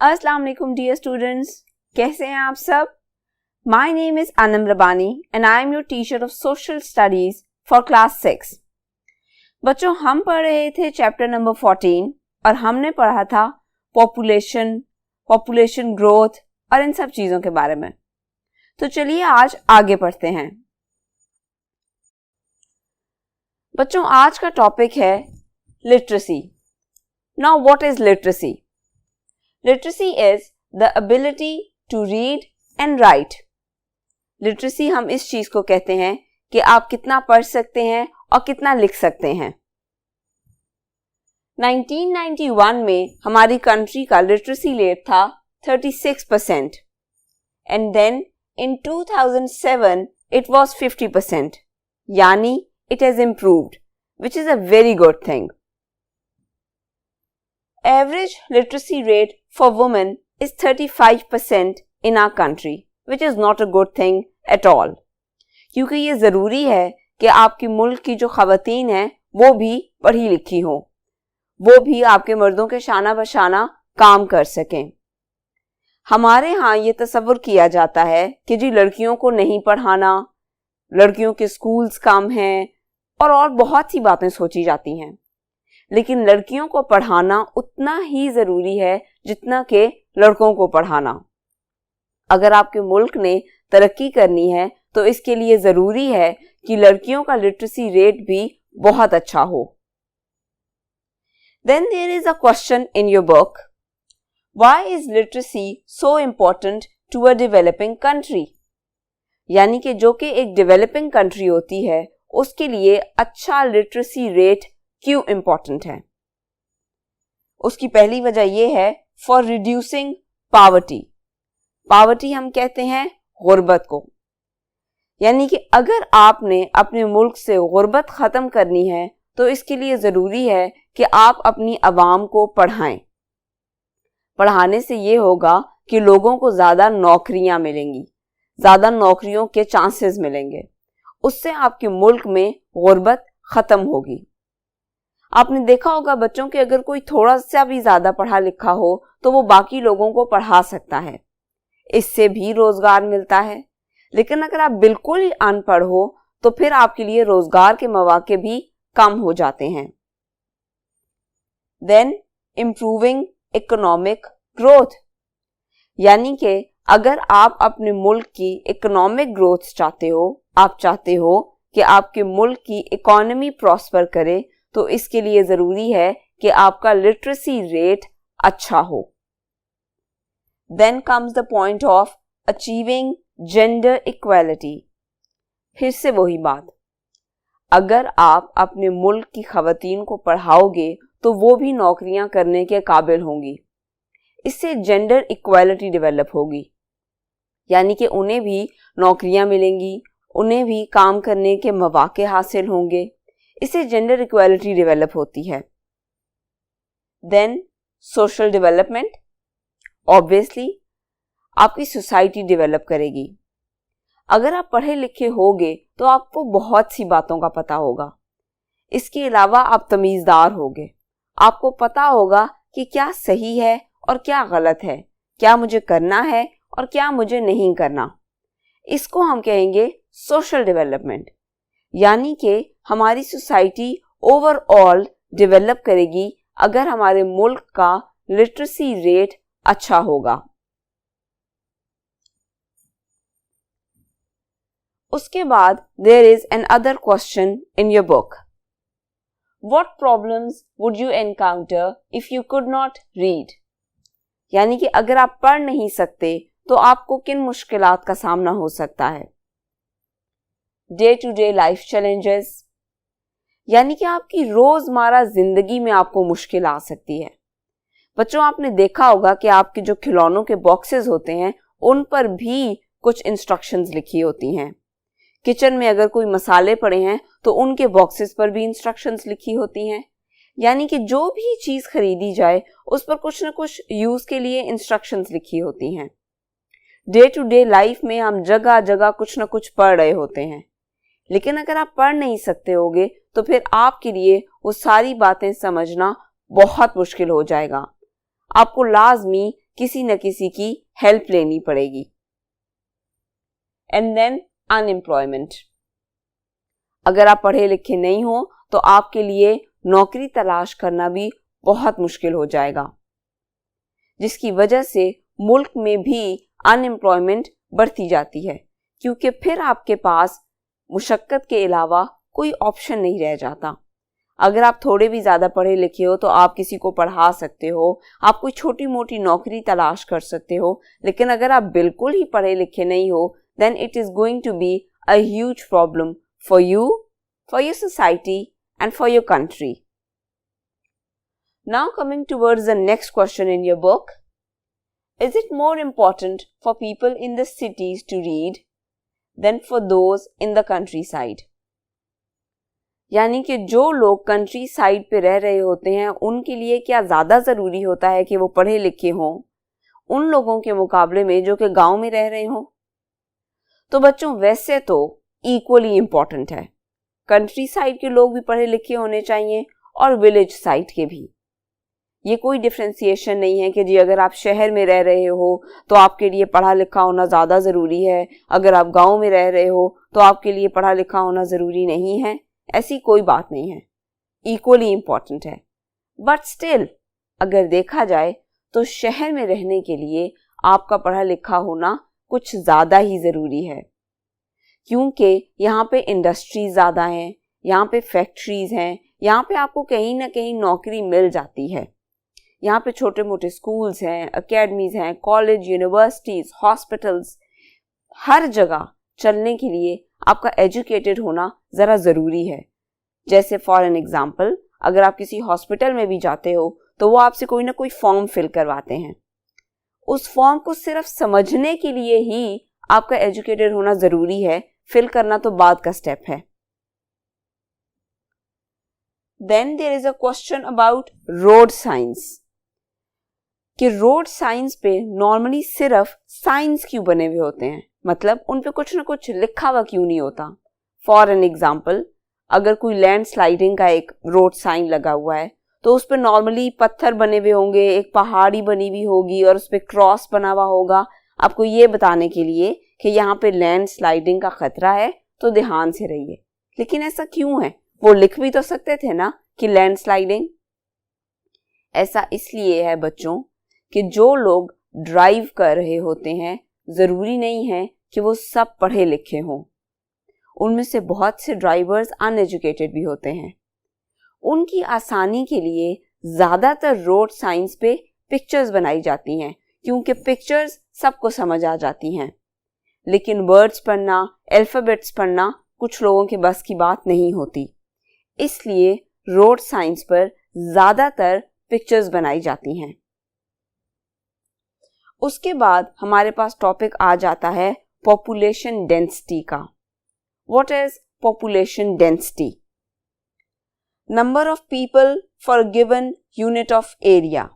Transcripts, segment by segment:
अस्सलाम वालेकुम dear students, कैसे हैं आप सब? My name is Anam Rabbani and I am your teacher of social studies for class 6। बच्चों, हम पढ़ रहे थे चैप्टर नंबर 14 और हमने पढ़ा था पॉपुलेशन ग्रोथ और इन सब चीजों के बारे में। तो चलिए आज आगे पढ़ते हैं। बच्चों, आज का टॉपिक है literacy. Now what is literacy? Literacy is the ability to read and write. Literacy हम इस चीज को कहते हैं कि आप कितना पढ़ सकते हैं और कितना लिख सकते हैं। 1991 में हमारी कंट्री का लिटरेसी रेट था 36% and then in 2007 it was 50%, यानी it has improved, which is a very good thing. Average literacy rate for women is 35% in our country, which is not a good thing at all. क्योंकि ये ज़रूरी है कि आपकी मुल्क की जो ख़वातीन हैं वो भी पढ़ी लिखी हों, वो भी आपके मर्दों के शाना बशाना काम कर सकें। हमारे यहाँ ये तसव्वुर किया जाता है कि जी लड़कियों को नहीं पढ़ाना, लड़कियों के स्कूल्स कम हैं और बहुत सी बातें सोची जाती हैं, लेकिन लड़कियों को पढ़ाना उतना ही ज़रूरी है जितना कि लड़कों को पढ़ाना। अगर आपके मुल्क ने तरक्की करनी है तो इसके लिए ज़रूरी है कि लड़कियों का लिटरेसी रेट भी बहुत अच्छा हो। Then there is a question in your book. Why is literacy so important to a developing country? यानी कि जो कि एक डेवलपिंग कंट्री होती है उसके लिए अच्छा लिटरेसी रेट क्यों इंपॉर्टेंट है? उसकी पहली वजह यह है फॉर रिड्यूसिंग पावर्टी। पावर्टी हम कहते हैं गुर्बत को, यानी कि अगर आपने अपने मुल्क से गुर्बत खत्म करनी है तो इसके लिए जरूरी है कि आप अपनी आवाम को पढ़ाएं। पढ़ाने से ये होगा कि लोगों को ज्यादा नौकरियां मिलेंगी, ज्यादा नौकरियों के चांसेस मिलेंगे, उससे आपके मुल्क में गुर्बत खत्म होगी। आपने देखा होगा बच्चों कि अगर कोई थोड़ा सा भी ज्यादा पढ़ा लिखा हो तो वो बाकी लोगों को पढ़ा सकता है, इससे भी रोजगार मिलता है। लेकिन अगर आप बिल्कुल ही अनपढ़ हो तो फिर आपके लिए रोजगार के मौके भी कम हो जाते हैं। देन इम्प्रूविंग इकोनॉमिक ग्रोथ, यानी कि अगर आप अपने मुल्क की इकोनॉमिक ग्रोथ चाहते हो, आप चाहते हो कि आपके मुल्क की इकोनॉमी प्रॉस्पर करे, तो इसके लिए जरूरी है कि आपका लिटरेसी रेट अच्छा हो। Then comes the point of achieving gender equality. फिर से वही बात, अगर आप अपने मुल्क की खवातीन को पढ़ाओगे तो वो भी नौकरियां करने के काबिल होंगी, इससे जेंडर इक्वालिटी डेवलप होगी, यानी कि उन्हें भी नौकरियां मिलेंगी, उन्हें भी काम करने के मौके हासिल होंगे, इससे जेंडर इक्वालिटी डेवलप होती है। देन सोशल डेवलपमेंट, ऑब्वियसली आपकी सोसाइटी डेवलप करेगी। अगर आप पढ़े लिखे होगे तो आपको बहुत सी बातों का पता होगा, इसके अलावा आप तमीज़दार होगे, आपको पता होगा कि क्या सही है और क्या गलत है, क्या मुझे करना है और क्या मुझे नहीं करना। इसको हम कहेंगे सोशल डेवलपमेंट, यानी कि हमारी सोसाइटी ओवरऑल डेवलप करेगी अगर हमारे मुल्क का लिटरेसी रेट अच्छा होगा। उसके बाद there is another question in your book. What problems would you encounter if you could not read? यानी कि अगर आप पढ़ नहीं सकते तो आपको किन मुश्किलात का सामना हो सकता है? Day to day life challenges, यानी कि आपकी रोजमर्रा जिंदगी में आपको मुश्किल आ सकती है। बच्चों, आपने देखा होगा कि आपके जो खिलौनों के बॉक्सेस होते हैं उन पर भी कुछ इंस्ट्रक्शंस लिखी होती हैं। किचन में अगर कोई मसाले पड़े हैं तो उनके बॉक्सेस पर भी इंस्ट्रक्शंस लिखी होती हैं, यानी कि जो भी चीज खरीदी जाए उस पर कुछ ना कुछ यूज के लिए इंस्ट्रक्शंस लिखी होती हैं। डे टू डे लाइफ में हम जगह जगह कुछ ना कुछ पढ़ रहे होते हैं, लेकिन अगर आप पढ़ नहीं सकते होगे तो फिर आपके लिए वो सारी बातें समझना बहुत मुश्किल हो जाएगा। आपको लाजमी किसी न किसी की हेल्प लेनी पड़ेगी। And then unemployment. अगर आप पढ़े लिखे नहीं हो तो आपके लिए नौकरी तलाश करना भी बहुत मुश्किल हो जाएगा, जिसकी वजह से मुल्क में भी अनएम्प्लॉयमेंट बढ़ती जाती है, क्योंकि फिर आपके पास मुशक्कत के अलावा कोई ऑप्शन नहीं रह जाता। अगर आप थोड़े भी ज़्यादा पढ़े लिखे हो तो आप किसी को पढ़ा सकते हो, आप कोई छोटी मोटी नौकरी तलाश कर सकते हो, लेकिन अगर आप बिल्कुल ही पढ़े लिखे नहीं हो then it is going to be a huge problem for you, for your society and for your country. Now coming towards the next question in your book, is it more important for people in the cities to read than for those in the countryside? यानी कि जो लोग country side पे रह रहे होते हैं उनके लिए क्या ज़्यादा ज़रूरी होता है कि वो पढ़े लिखे हों उन लोगों के मुकाबले में जो कि गांव में रह रहे हों? तो बच्चों वैसे तो इक्वली इम्पॉर्टेंट है। कंट्री साइड के लोग भी पढ़े लिखे होने चाहिए और विलेज साइड के भी। ये कोई डिफ्रेंसिएशन नहीं है कि जी अगर आप शहर में रह रहे हो तो आपके लिए पढ़ा लिखा होना ज़्यादा ज़रूरी है, अगर आप गांव में रह रहे हो तो आपके लिए पढ़ा लिखा होना ज़रूरी नहीं है। ऐसी कोई बात नहीं है, इक्वली इम्पॉर्टेंट है। बट स्टिल अगर देखा जाए तो शहर में रहने के लिए आपका पढ़ा लिखा होना कुछ ज़्यादा ही ज़रूरी है, क्योंकि यहाँ पे इंडस्ट्रीज ज़्यादा हैं, यहाँ पे फैक्ट्रीज हैं, यहाँ पे आपको कहीं ना कहीं नौकरी मिल जाती है। यहाँ पे छोटे मोटे स्कूल्स हैं, एकेडमीज हैं, कॉलेज, यूनिवर्सिटीज़, हॉस्पिटल्स, हर जगह चलने के लिए आपका एजुकेटेड होना ज़रा ज़रूरी है। जैसे फॉर एन एग्जाम्पल अगर आप किसी हॉस्पिटल में भी जाते हो तो वो आपसे कोई ना कोई फॉर्म फिल करवाते हैं। उस फॉर्म को सिर्फ समझने के लिए ही आपका एजुकेटेड होना ज़रूरी है, फिल करना तो बाद का स्टेप है। Then there is a question about road science कि रोड साइंस पे नॉर्मली सिर्फ साइंस क्यों बने हुए होते हैं, मतलब उन पे कुछ ना कुछ लिखा हुआ क्यों नहीं होता। फॉर एन एग्जाम्पल अगर कोई लैंड स्लाइडिंग का एक रोड साइन लगा हुआ है तो उस पर नॉर्मली पत्थर बने हुए होंगे, एक पहाड़ी बनी हुई होगी और उस पर क्रॉस बना हुआ होगा, आपको ये बताने के लिए कि यहाँ पे लैंड स्लाइडिंग का खतरा है तो ध्यान से रहिए। लेकिन ऐसा क्यों है? वो लिख भी तो सकते थे ना कि लैंड स्लाइडिंग। ऐसा इसलिए है बच्चों कि जो लोग ड्राइव कर रहे होते हैं ज़रूरी नहीं है कि वो सब पढ़े लिखे हों। उनमें से बहुत से ड्राइवर्स अनएजुकेटेड भी होते हैं। उनकी आसानी के लिए ज़्यादातर रोड साइंस पे पिक्चर्स बनाई जाती हैं, क्योंकि पिक्चर्स सबको समझ आ जाती हैं। लेकिन वर्ड्स पढ़ना, अल्फ़ाबेट्स पढ़ना कुछ लोगों के बस की बात नहीं होती, इसलिए रोड साइंस पर ज़्यादातर पिक्चर्स बनाई जाती हैं। उसके बाद हमारे पास टॉपिक आ जाता है पॉपुलेशन डेंसिटी का। What is population density? Number of people for a given unit of area,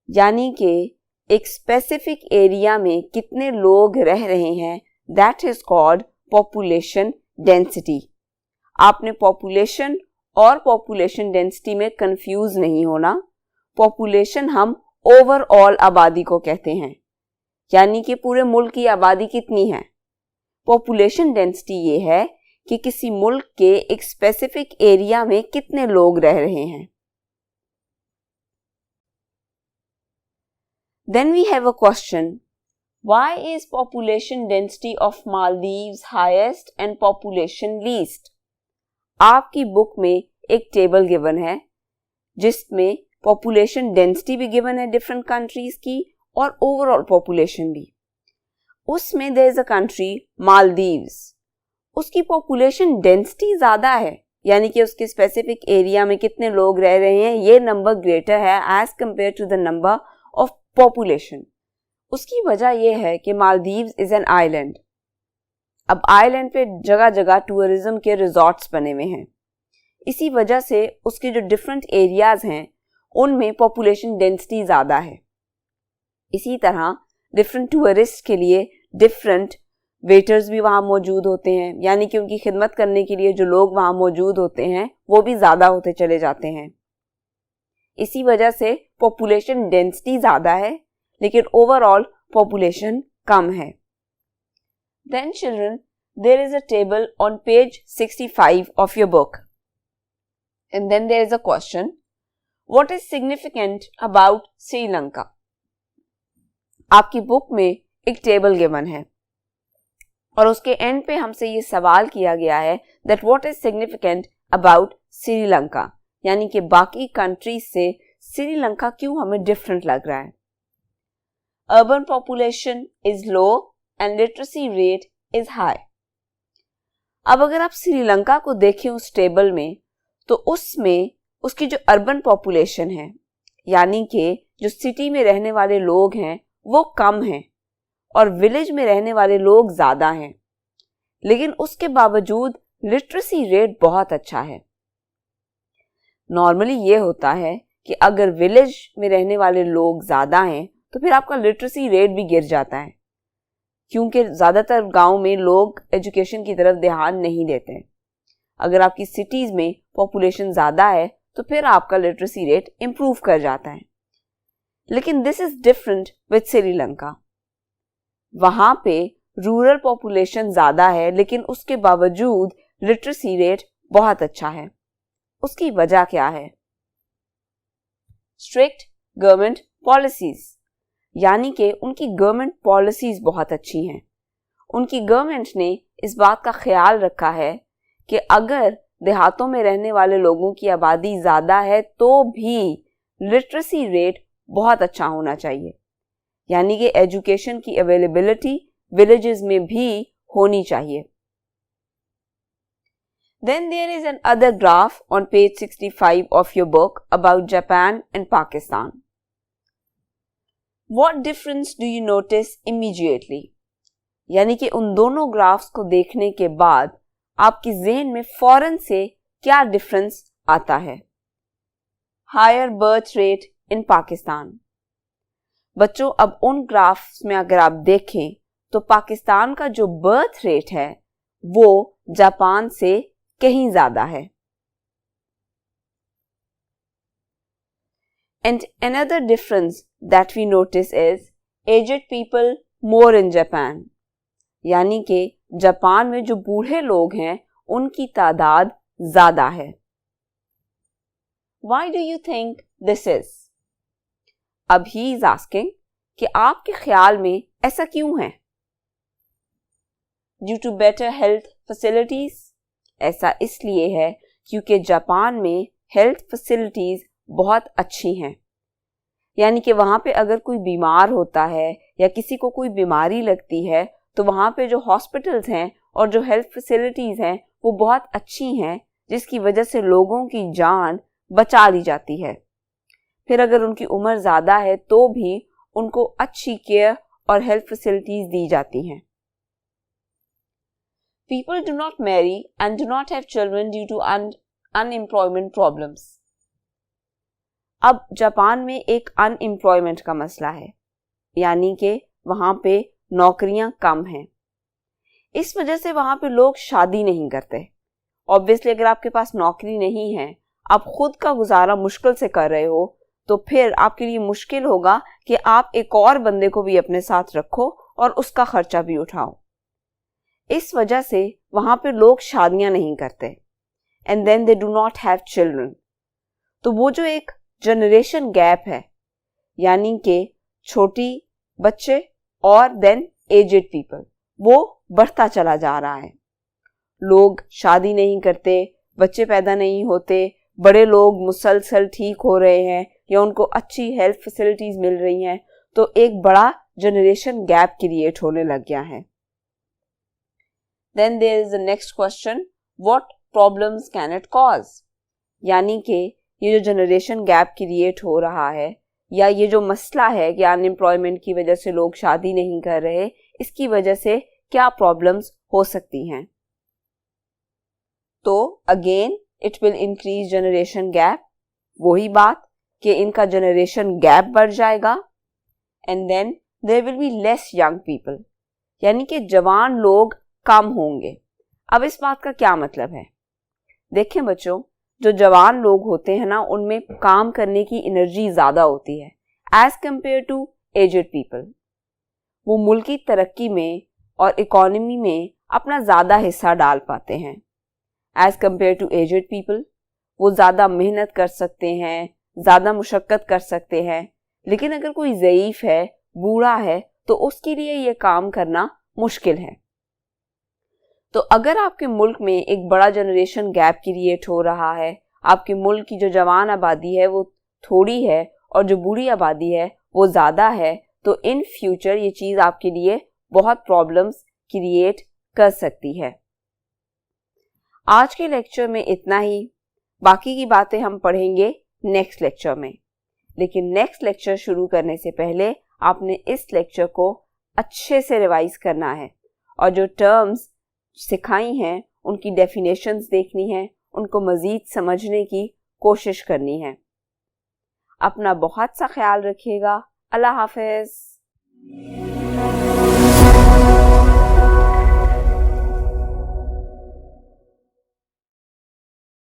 यानी कि एक स्पेसिफिक एरिया में कितने लोग रह रहे हैं, that is called population density. आपने population और population density में कंफ्यूज नहीं होना। population हम ओवरऑल आबादी को कहते हैं, यानी कि पूरे मुल्क की आबादी कितनी है। पॉपुलेशन डेंसिटी ये है कि किसी मुल्क के एक स्पेसिफिक एरिया में कितने लोग रह रहे हैं। Then we have a question, why is population density of Maldives highest and population least? आपकी बुक में एक टेबल गिवन है जिसमें पॉपुलेशन डेंसिटी भी गिवन है डिफरेंट कंट्रीज की और ओवरऑल पॉपुलेशन भी। उसमें there is a country Maldives, उसकी पॉपुलेशन डेंसिटी ज़्यादा है, यानी कि उसके स्पेसिफिक एरिया में कितने लोग रह रहे हैं ये नंबर ग्रेटर है as compare to the number of population. उसकी वजह यह है कि मालदीव्स इज एन आइलैंड। अब आइलैंड पे जगह जगह टूरिज्म के रिजॉर्ट्स बने हुए हैं, इसी वजह से उसके जो डिफरेंट एरियाज हैं उनमें पॉपुलेशन डेंसिटी ज़्यादा है। इसी तरह डिफरेंट टूरिस्ट के लिए डिफरेंट वेटर्स भी वहाँ मौजूद होते हैं, यानी कि उनकी खिदमत करने के लिए जो लोग वहाँ मौजूद होते हैं वो भी ज़्यादा होते चले जाते हैं। इसी वजह से पॉपुलेशन डेंसिटी ज़्यादा है लेकिन ओवरऑल पॉपुलेशन कम है। Then children, there is a table on page 65 of your book and then there is a question, what is significant about Sri Lanka. आपकी बुक में एक टेबल गिवन है और उसके एंड पे हमसे ये सवाल किया गया है that what is significant about Sri Lanka, यानी कि बाकी कंट्रीज से श्रीलंका क्यों हमें डिफरेंट लग रहा है। Urban population is low and literacy rate is high. अब अगर आप श्रीलंका को देखें उस टेबल में, तो उसमें उसकी जो अर्बन पॉपुलेशन है, यानी कि जो सिटी में रहने वाले लोग हैं वो कम हैं और विलेज में रहने वाले लोग ज्यादा हैं, लेकिन उसके बावजूद लिटरेसी रेट बहुत अच्छा है। नॉर्मली ये होता है कि अगर विलेज में रहने वाले लोग ज्यादा हैं तो फिर आपका लिटरेसी रेट भी गिर जाता है, क्योंकि ज्यादातर गांव में लोग एजुकेशन की तरफ ध्यान नहीं देते हैं। अगर आपकी सिटीज में पॉपुलेशन ज्यादा है तो फिर आपका लिटरेसी रेट इंप्रूव कर जाता है। लेकिन this is different with Sri Lanka. वहां पे रूरल पॉपुलेशन ज्यादा है लेकिन उसके बावजूद लिटरेसी रेट बहुत अच्छा है। उसकी वजह क्या है? स्ट्रिक्ट गवर्नमेंट पॉलिसीज, यानी कि उनकी गवर्नमेंट पॉलिसीज बहुत अच्छी हैं। उनकी गवर्नमेंट ने इस बात का ख्याल रखा है कि अगर देहातों में रहने वाले लोगों की आबादी ज्यादा है तो भी लिटरेसी रेट बहुत अच्छा होना चाहिए, यानी कि एजुकेशन की अवेलेबिलिटी विलेजेस में भी होनी चाहिए। Then there is another graph on page 65 of your book about Japan and Pakistan. What difference do you notice immediately? यानी कि उन दोनों ग्राफ्स को देखने के बाद आपकी ज़हन में फौरन से क्या डिफरेंस आता है? Higher birth rate in Pakistan. बच्चों, अब उन ग्राफ्स में अगर आप देखें तो पाकिस्तान का जो बर्थ रेट है वो जापान से कहीं ज्यादा है। And another difference that we notice is aged people more in Japan, यानी कि जापान में जो बूढ़े लोग हैं उनकी तादाद ज्यादा है। Why do you think this is? अब he is asking कि आपके ख्याल में ऐसा क्यों है? Due to better health facilities? ऐसा इसलिए है क्योंकि जापान में हेल्थ फैसिलिटीज बहुत अच्छी हैं, यानी कि वहाँ पे अगर कोई बीमार होता है या किसी को कोई बीमारी लगती है तो वहाँ पे जो हॉस्पिटल्स हैं और जो हेल्थ फैसिलिटीज हैं वो बहुत अच्छी हैं, जिसकी वजह से लोगों की जान बचा ली जाती है। फिर अगर उनकी उम्र ज़्यादा है तो भी उनको अच्छी केयर और हेल्थ फैसिलिटीज दी जाती हैं। People do not marry and do not have children due to unemployment problems. अब जापान में एक अनएम्प्लॉयमेंट का मसला है, यानी कि वहाँ पे नौकरियां कम हैं। इस वजह से वहाँ पे लोग शादी नहीं करते। ऑब्वियसली अगर आपके पास नौकरी नहीं है, आप खुद का गुजारा मुश्किल से कर रहे हो, तो फिर आपके लिए मुश्किल होगा कि आप एक और बंदे को भी अपने साथ रखो और उसका खर्चा भी उठाओ। इस वजह से वहां पे लोग शादियां नहीं करते and then they do not have children. तो वो जो एक जनरेशन गैप है, यानी कि छोटी बच्चे और देन एजेड पीपल, वो बढ़ता चला जा रहा है। लोग शादी नहीं करते, बच्चे पैदा नहीं होते, बड़े लोग मुसलसल ठीक हो रहे हैं या उनको अच्छी हेल्थ फैसिलिटीज मिल रही हैं, तो एक बड़ा जनरेशन गैप क्रिएट होने लग गया है। Then there is the next question, what problems can it cause? यानी कि ये जो जनरेशन गैप क्रिएट हो रहा है या ये जो मसला है कि अनएम्प्लॉयमेंट की वजह से लोग शादी नहीं कर रहे, इसकी वजह से क्या प्रॉब्लम्स हो सकती हैं? तो again it will increase generation gap, वही बात कि इनका जनरेशन गैप बढ़ जाएगा and then there will be less young people, यानी कि जवान लोग कम होंगे। अब इस बात का क्या मतलब है? देखें बच्चों, जो जवान लोग होते हैं ना, उनमें काम करने की एनर्जी ज्यादा होती है as compare to aged people. वो मुल्क की तरक्की में और इकोनॉमी में अपना ज़्यादा हिस्सा डाल पाते हैं। As compare to aged people, वो ज़्यादा मेहनत कर सकते हैं, ज़्यादा मुशक्क़त कर सकते हैं, लेकिन अगर कोई ज़ईफ़ है, बूढ़ा है, तो उसके लिए ये काम करना मुश्किल है। तो अगर आपके मुल्क में एक बड़ा जनरेशन गैप क्रिएट हो रहा है, आपके मुल्क की जो जवान आबादी है वो थोड़ी है और जो बूढ़ी आबादी है वो ज़्यादा है, तो इन फ्यूचर ये चीज़ आपके लिए बहुत प्रॉब्लम्स क्रिएट कर सकती है। आज के लेक्चर में इतना ही, बाकी की बातें हम पढ़ेंगे नेक्स्ट लेक्चर में। लेकिन नेक्स्ट लेक्चर शुरू करने से पहले आपने इस लेक्चर को अच्छे से रिवाइज करना है और जो टर्म्स सिखाई हैं उनकी डेफिनेशंस देखनी है, उनको मज़ीद समझने की कोशिश करनी है। अपना बहुत सा ख्याल रखिएगा। अल्लाह हाफ़िज़।